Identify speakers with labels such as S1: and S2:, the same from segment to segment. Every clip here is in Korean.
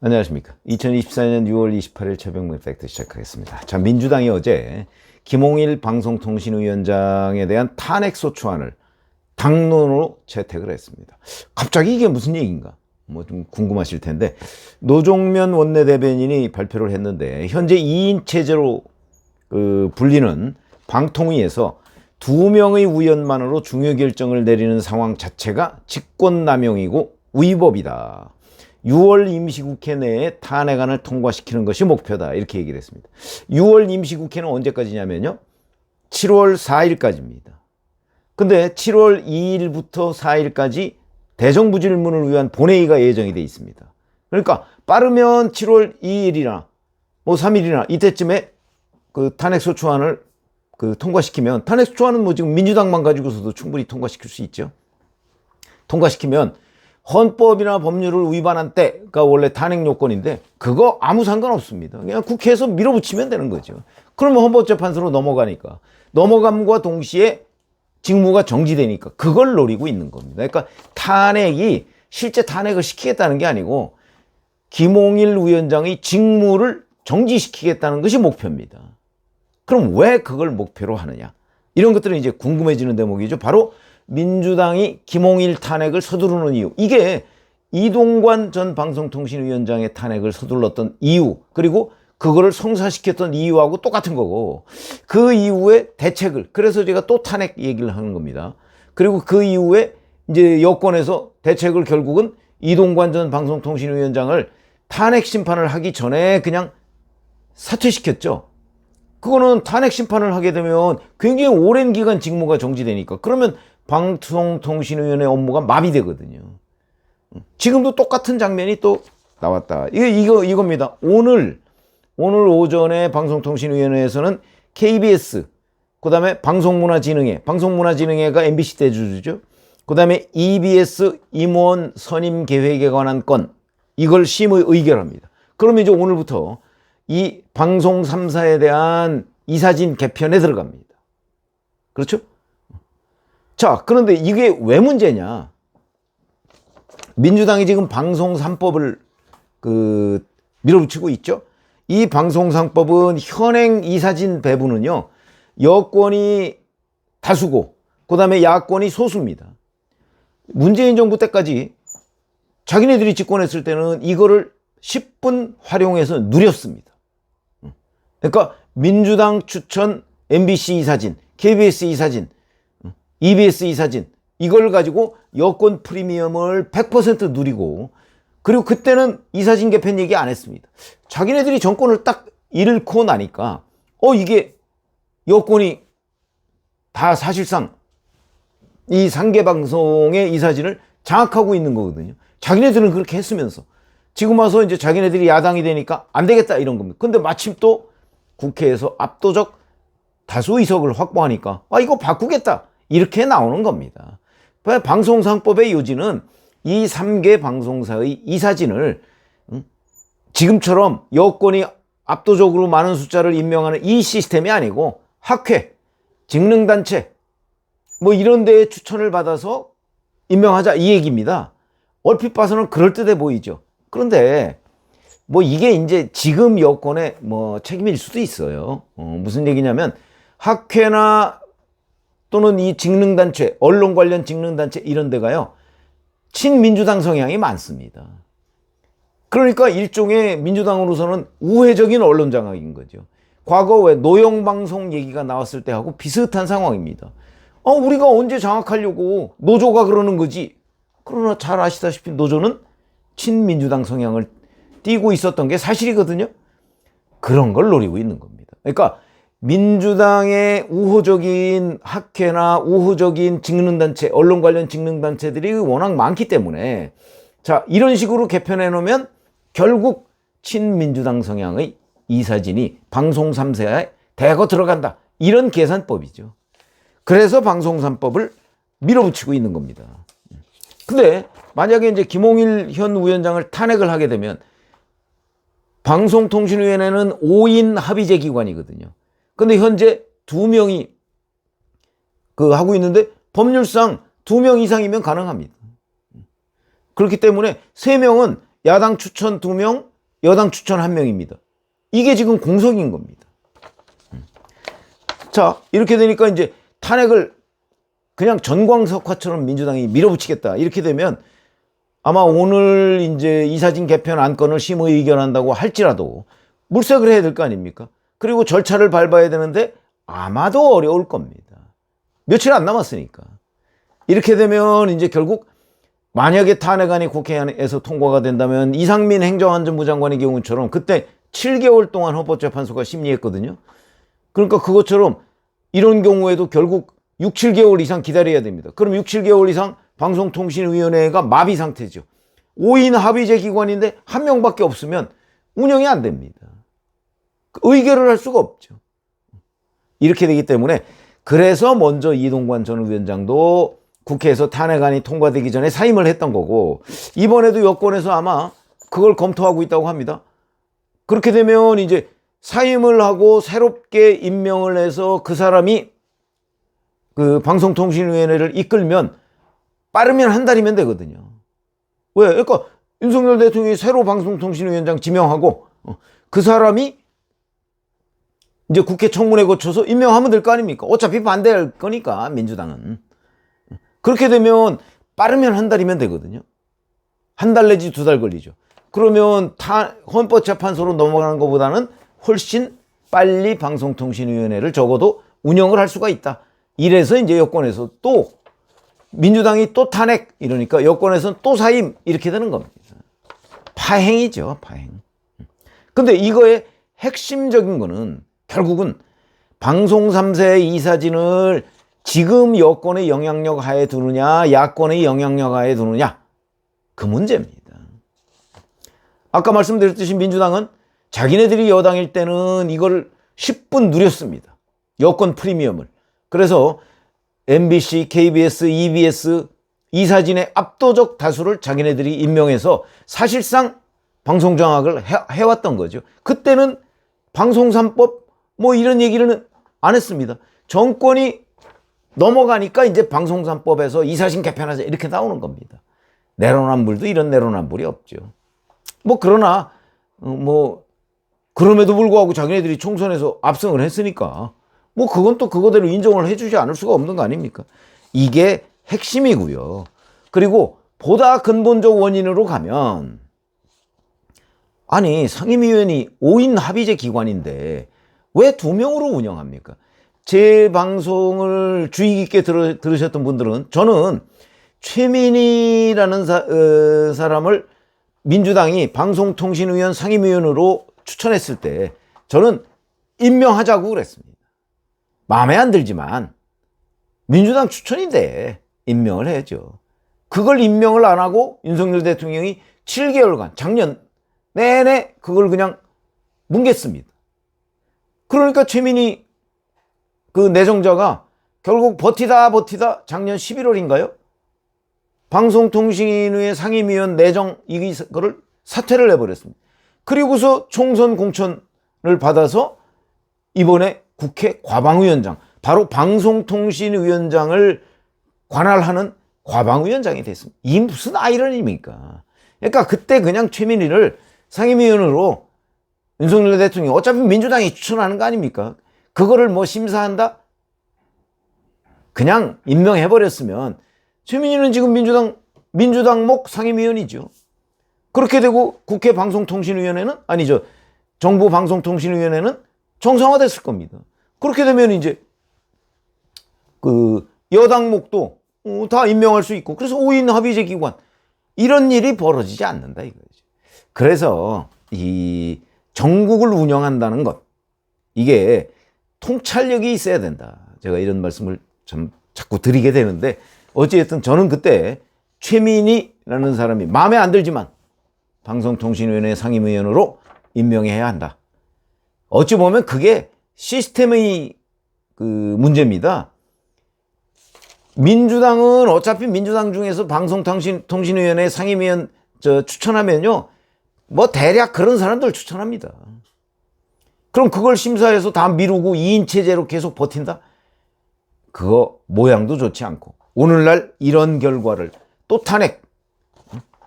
S1: 안녕하십니까. 2024년 6월 28일 최병문 팩트 시작하겠습니다. 자, 민주당이 어제 김홍일 방송통신위원장에 대한 탄핵소추안을 당론으로 채택을 했습니다. 갑자기 이게 무슨 얘기인가? 뭐 좀 궁금하실 텐데, 노종면 원내대변인이 발표를 했는데, 현재 2인 체제로 불리는 방통위에서 2명의 위원만으로 중요 결정을 내리는 상황 자체가 직권남용이고 위법이다. 6월 임시국회 내에 탄핵안을 통과시키는 것이 목표다. 이렇게 얘기를 했습니다. 6월 임시국회는 언제까지냐면요, 7월 4일까지입니다. 근데 7월 2일부터 4일까지 대정부질문을 위한 본회의가 예정이 돼 있습니다. 그러니까 빠르면 7월 2일이나 뭐 3일이나 이때쯤에 그 탄핵소추안을 통과시키면, 탄핵소추안은 뭐 지금 민주당만 가지고서도 충분히 통과시킬 수 있죠. 통과시키면 헌법이나 법률을 위반한 때가 원래 탄핵 요건인데, 그거 아무 상관없습니다. 그냥 국회에서 밀어붙이면 되는 거죠. 그러면 헌법재판소로 넘어가니까, 넘어감과 동시에 직무가 정지되니까 그걸 노리고 있는 겁니다. 그러니까 탄핵이 실제 탄핵을 시키겠다는 게 아니고 김홍일 위원장의 직무를 정지시키겠다는 것이 목표입니다. 그럼 왜 그걸 목표로 하느냐? 이런 것들은 이제 궁금해지는 대목이죠. 바로 민주당이 김홍일 탄핵을 서두르는 이유, 이게 이동관 전 방송통신위원장의 탄핵을 서둘렀던 이유, 그리고 그거를 성사시켰던 이유하고 똑같은 거고, 그 이후에 대책을, 그래서 제가 또 탄핵 얘기를 하는 겁니다. 그리고 그 이후에 이제 여권에서 대책을 결국은 이동관 전 방송통신위원장을 탄핵 심판을 하기 전에 그냥 사퇴시켰죠. 그거는 탄핵 심판을 하게 되면 굉장히 오랜 기간 직무가 정지되니까, 그러면 방송통신위원회 업무가 마비되거든요. 지금도 똑같은 장면이 또 나왔다. 이겁니다. 오늘 오전에 방송통신위원회에서는 KBS, 그 다음에 방송문화진흥회가 MBC 대주주죠. 그 다음에 EBS 임원 선임 계획에 관한 건, 이걸 심의 의결합니다. 그러면 이제 오늘부터 이 방송 3사에 대한 이사진 개편에 들어갑니다. 그렇죠? 자, 그런데 이게 왜 문제냐? 민주당이 지금 방송 3법을 밀어붙이고 있죠. 이 방송 3법은 현행 이사진 배분은요, 여권이 다수고 그 다음에 야권이 소수입니다. 문재인 정부 때까지 자기네들이 집권했을 때는 이거를 10분 활용해서 누렸습니다. 그러니까 민주당 추천 MBC 이사진, KBS 이사진, EBS 이사진, 이걸 가지고 여권 프리미엄을 100% 누리고, 그리고 그때는 이사진 개편 얘기 안 했습니다. 자기네들이 정권을 딱 잃고 나니까 이게 여권이 다 사실상 이 상계 방송의 이사진을 장악하고 있는 거거든요. 자기네들은 그렇게 했으면서 지금 와서 이제 자기네들이 야당이 되니까 안 되겠다 이런 겁니다. 근데 마침 또 국회에서 압도적 다수 의석을 확보하니까 이거 바꾸겠다 이렇게 나오는 겁니다. 방송상법의 요지는 이 3개 방송사의 이사진을 지금처럼 여권이 압도적으로 많은 숫자를 임명하는 이 시스템이 아니고 학회, 직능단체 뭐 이런 데에 추천을 받아서 임명하자, 이 얘기입니다. 얼핏 봐서는 그럴듯해 보이죠. 그런데 뭐 이게 이제 지금 여권의 뭐 책임일 수도 있어요. 무슨 얘기냐면 학회나 또는 이 직능단체, 언론 관련 직능단체 이런 데가요, 친민주당 성향이 많습니다. 그러니까 일종의 민주당으로서는 우회적인 언론 장악인 거죠. 과거 왜 노영방송 얘기가 나왔을 때하고 비슷한 상황입니다. 우리가 언제 장악하려고, 노조가 그러는 거지. 그러나 잘 아시다시피 노조는 친민주당 성향을 띠고 있었던 게 사실이거든요. 그런 걸 노리고 있는 겁니다. 그러니까 민주당의 우호적인 학회나 우호적인 직능단체, 언론 관련 직능단체들이 워낙 많기 때문에, 자, 이런 식으로 개편해 놓으면 결국 친민주당 성향의 이사진이 방송 3사에 대거 들어간다, 이런 계산법이죠. 그래서 방송 3법을 밀어붙이고 있는 겁니다. 근데 만약에 이제 김홍일 현 위원장을 탄핵을 하게 되면 방송통신위원회는 5인 합의제 기관이거든요. 근데 현재 2명이 하고 있는데 법률상 2명 이상이면 가능합니다. 그렇기 때문에 3명은 야당 추천 2명, 여당 추천 1명입니다. 이게 지금 공석인 겁니다. 자, 이렇게 되니까 이제 탄핵을 그냥 전광석화처럼 민주당이 밀어붙이겠다. 이렇게 되면 아마 오늘 이제 이사진 개편 안건을 심의 의결한다고 할지라도 물색을 해야 될 거 아닙니까? 그리고 절차를 밟아야 되는데 아마도 어려울 겁니다. 며칠 안 남았으니까. 이렇게 되면 이제 결국 만약에 탄핵안이 국회에서 통과가 된다면 이상민 행정안전부 장관의 경우처럼 그때 7개월 동안 헌법재판소가 심리했거든요. 그러니까 그것처럼 이런 경우에도 결국 6, 7개월 이상 기다려야 됩니다. 그럼 6, 7개월 이상 방송통신위원회가 마비 상태죠. 5인 합의제 기관인데 1명밖에 없으면 운영이 안 됩니다. 의결을 할 수가 없죠. 이렇게 되기 때문에 그래서 먼저 이동관 전 위원장도 국회에서 탄핵안이 통과되기 전에 사임을 했던 거고 이번에도 여권에서 아마 그걸 검토하고 있다고 합니다. 그렇게 되면 이제 사임을 하고 새롭게 임명을 해서 그 사람이 그 방송통신위원회를 이끌면 빠르면 한 달이면 되거든요. 왜? 그러니까 윤석열 대통령이 새로 방송통신위원장 지명하고 그 사람이 이제 국회 청문회 거쳐서 임명하면 될 거 아닙니까? 어차피 반대할 거니까 민주당은. 그렇게 되면 빠르면 한 달이면 되거든요. 한 달 내지 2달 걸리죠. 그러면 헌법재판소로 넘어가는 것보다는 훨씬 빨리 방송통신위원회를 적어도 운영을 할 수가 있다. 이래서 이제 여권에서 또 민주당이 또 탄핵 이러니까 여권에서는 또 사임 이렇게 되는 겁니다. 파행이죠, 파행. 근데 이거의 핵심적인 거는 결국은 방송 3세 이사진을 지금 여권의 영향력 하에 두느냐 야권의 영향력 하에 두느냐 그 문제입니다. 아까 말씀드렸듯이 민주당은 자기네들이 여당일 때는 이걸 10분 누렸습니다. 여권 프리미엄을. 그래서 MBC, KBS, EBS 이사진의 압도적 다수를 자기네들이 임명해서 사실상 방송 장악을 해왔던 거죠. 그때는 방송 3법 뭐 이런 얘기를 안 했습니다. 정권이 넘어가니까 이제 방송 3법에서 이사진 개편하자 이렇게 나오는 겁니다. 내로남불도 이런 내로남불이 없죠. 뭐 그러나 뭐 그럼에도 불구하고 자기네들이 총선에서 압승을 했으니까 뭐 그건 또 그거대로 인정을 해주지 않을 수가 없는 거 아닙니까? 이게 핵심이고요. 그리고 보다 근본적 원인으로 가면 아니 상임위원이 5인 합의제 기관인데 왜 2명으로 운영합니까? 제 방송을 주의 깊게 들으셨던 분들은 저는 최민희라는 사람을 민주당이 방송통신위원 상임위원으로 추천했을 때 저는 임명하자고 그랬습니다. 마음에 안 들지만 민주당 추천인데 임명을 해야죠. 그걸 임명을 안 하고 윤석열 대통령이 7개월간 작년 내내 그걸 그냥 뭉갰습니다. 그러니까 최민희 그 내정자가 결국 버티다 작년 11월인가요? 방송통신위의 상임위원 내정 이거를 사퇴를 해버렸습니다. 그리고서 총선 공천을 받아서 이번에 국회 과방위원장, 바로 방송통신위원장을 관할하는 과방위원장이 됐습니다. 이 무슨 아이러니입니까? 그러니까 그때 그냥 최민희를 상임위원으로 윤석열 대통령이 어차피 민주당이 추천하는 거 아닙니까? 그거를 뭐 심사한다? 그냥 임명해버렸으면 최민희는 지금 민주당목 상임위원이죠. 그렇게 되고 국회 방송통신위원회는 아니죠. 정부 방송통신위원회는 정상화됐을 겁니다. 그렇게 되면 이제 그 여당목도 다 임명할 수 있고 그래서 5인 합의제 기관 이런 일이 벌어지지 않는다 이거죠. 그래서 이 전국을 운영한다는 것 이게 통찰력이 있어야 된다. 제가 이런 말씀을 참 자꾸 드리게 되는데 어찌됐든 저는 그때 최민희라는 사람이 마음에 안 들지만 방송통신위원회 상임위원으로 임명해야 한다. 어찌 보면 그게 시스템의 그 문제입니다. 민주당은 어차피 민주당 중에서 방송통신위원회 상임위원 추천하면요. 뭐 대략 그런 사람들 추천합니다. 그럼 그걸 심사해서 다 미루고 2인 체제로 계속 버틴다? 그거 모양도 좋지 않고 오늘날 이런 결과를 또 탄핵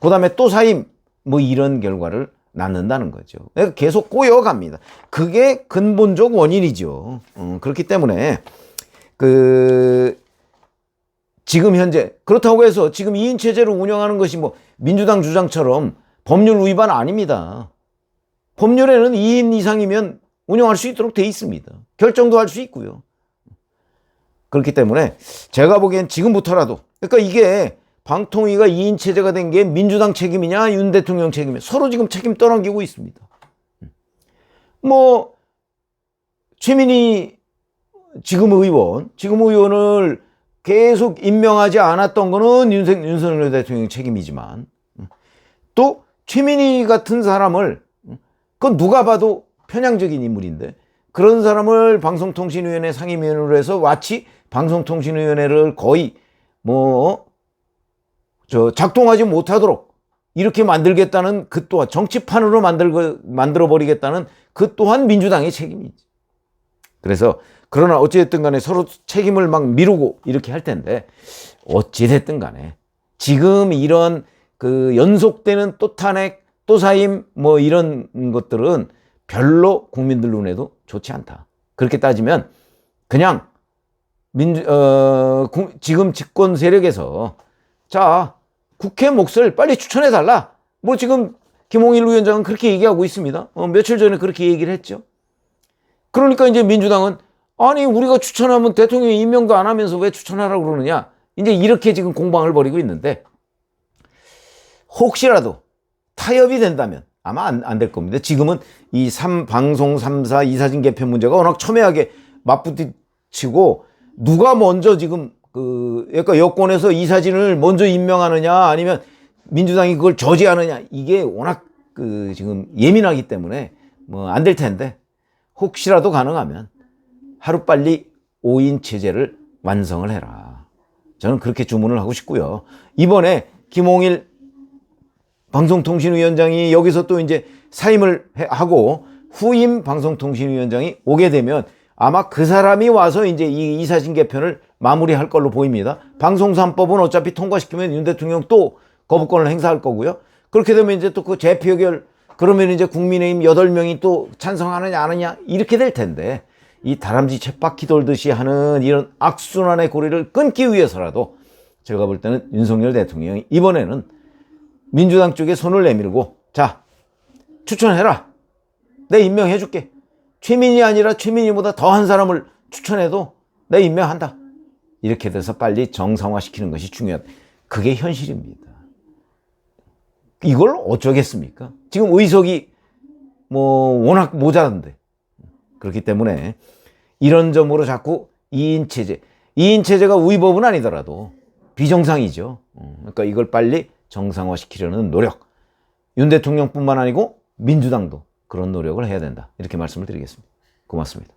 S1: 그 다음에 또 사임, 뭐 이런 결과를 낳는다는 거죠. 그러니까 계속 꼬여갑니다. 그게 근본적 원인이죠. 그렇기 때문에 지금 현재 그렇다고 해서 지금 2인 체제를 운영하는 것이 뭐 민주당 주장처럼 법률 위반 아닙니다. 법률에는 2인 이상이면 운영할 수 있도록 돼 있습니다. 결정도 할 수 있고요. 그렇기 때문에 제가 보기엔 지금부터라도, 그러니까 이게 방통위가 2인 체제가 된 게 민주당 책임이냐 윤 대통령 책임이냐, 서로 지금 책임 떠넘기고 있습니다. 뭐 최민희 지금 의원을 계속 임명하지 않았던 거는 윤석열 대통령 책임이지만, 또 최민희 같은 사람을, 그건 누가 봐도 편향적인 인물인데 그런 사람을 방송통신위원회 상임위원으로 해서 마치 방송통신위원회를 거의 작동하지 못하도록 이렇게 만들겠다는, 그 또한 정치판으로 만들어버리겠다는 그 또한 민주당의 책임이지. 그래서 그러나 어찌됐든 간에 서로 책임을 막 미루고 이렇게 할 텐데, 어찌됐든 간에 지금 이런 연속되는 또 탄핵, 또 사임 뭐 이런 것들은 별로 국민들 눈에도 좋지 않다. 그렇게 따지면 그냥 지금 집권 세력에서 자, 국회 몫을 빨리 추천해달라. 뭐 지금 김홍일 위원장은 그렇게 얘기하고 있습니다. 며칠 전에 그렇게 얘기를 했죠. 그러니까 이제 민주당은 아니 우리가 추천하면 대통령이 임명도 안 하면서 왜 추천하라고 그러느냐. 이제 이렇게 지금 공방을 벌이고 있는데, 혹시라도 타협이 된다면 아마 안 될 겁니다. 지금은 이 방송 3사 이사진 개편 문제가 워낙 첨예하게 맞부딪히고, 누가 먼저 지금 그러니까 여권에서 이사진을 먼저 임명하느냐 아니면 민주당이 그걸 저지하느냐, 이게 워낙 지금 예민하기 때문에 뭐 안 될 텐데, 혹시라도 가능하면 하루빨리 5인 체제를 완성을 해라. 저는 그렇게 주문을 하고 싶고요. 이번에 김홍일 방송통신위원장이 여기서 또 이제 사임을 하고 후임 방송통신위원장이 오게 되면 아마 그 사람이 와서 이제 이 이사진 개편을 마무리할 걸로 보입니다. 방송 3법은 어차피 통과시키면 윤 대통령 또 거부권을 행사할 거고요. 그렇게 되면 이제 또 그 재표결, 그러면 이제 국민의힘 8명이 또 찬성하느냐 안 하느냐 이렇게 될 텐데, 이 다람쥐 쳇바퀴 돌듯이 하는 이런 악순환의 고리를 끊기 위해서라도 제가 볼 때는 윤석열 대통령이 이번에는 민주당 쪽에 손을 내밀고, 자, 추천해라. 내 임명해줄게. 최민희 아니라 최민희보다 더한 사람을 추천해도 내 임명한다. 이렇게 돼서 빨리 정상화시키는 것이 중요하다. 그게 현실입니다. 이걸 어쩌겠습니까? 지금 의석이 워낙 모자란데. 그렇기 때문에 이런 점으로 자꾸 2인 체제가 위법은 아니더라도 비정상이죠. 그러니까 이걸 빨리 정상화시키려는 노력, 윤 대통령뿐만 아니고 민주당도 그런 노력을 해야 된다. 이렇게 말씀을 드리겠습니다. 고맙습니다.